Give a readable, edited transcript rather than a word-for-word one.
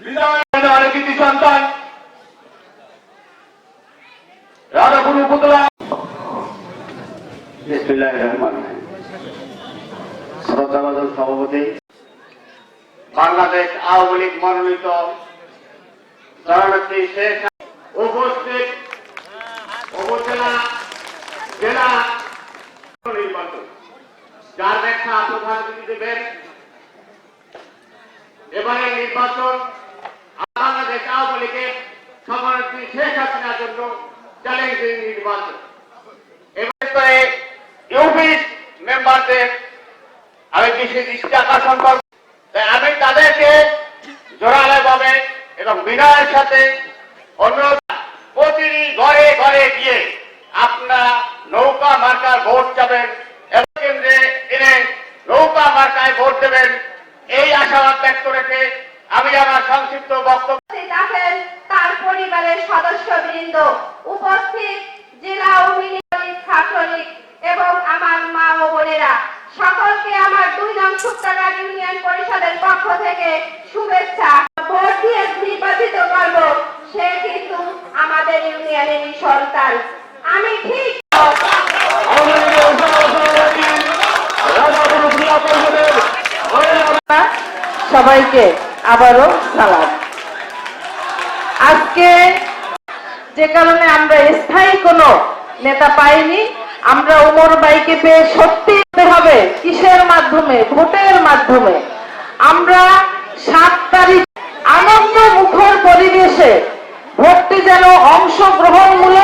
অনেক কৃতি সন্তান রাধাপুর উপজেলা সভাপতি বাংলাদেশ আওয়ামী লীগ মনোনীত জননেত্রী শেখ উপস্থিত উপজেলা জেলা নির্বাচন যার ব্যাখ্যা প্রধানমন্ত্রী দেবেন। এবারে নির্বাচন বাংলাদেশ আওয়ামী লীগের সভানেত্রী শেখ হাসিনার জন্য চ্যালেঞ্জিং নির্বাচন। এবারে ইউপি মেম্বারদের আমি বিশেষ দৃষ্টি আকর্ষণ করব। আমি তাদেরকে জোরালোভাবে এবং বিনয়ের সাথে অনুরোধ, প্রতিটি ঘরে ঘরে গিয়ে আপনারা নৌকা মার্কার ভোট চাবেন এবং কেন্দ্রে এনে নৌকা মার্কায় ভোট দেবেন, এই আশাবাদ ব্যক্ত রেখে আমি আমার সংক্ষিপ্ত বক্তব্য রাখেন। তার পরিবারের সদস্যবৃন্দ উপস্থিত, জেলা আওয়ামী লীগ, ছাত্রলীগ এবং আমার মা ও বোনেরা, সকলকে আমার 2 নং শুক্তাগার ইউনিয়ন পরিষদের পক্ষ থেকে শুভেচ্ছা। ভোট দিয়ে নির্বাচিত করব, সে কিন্তু আমাদের ইউনিয়নেরই সন্তান। আমি ঠিক সবাইকে আবারও সালাম। আজকে যে কারণে আমরা স্থায়ী কোনো নেতা পাইনি, আমরা উমর ভাইকে পেয়ে সত্যি হবে কিসের মাধ্যমে? ভোটের মাধ্যমে। আমরা 7 তারিখ আনন্দ মুখর পরিবেশে ভোটটি যেন অংশগ্রহণমূলক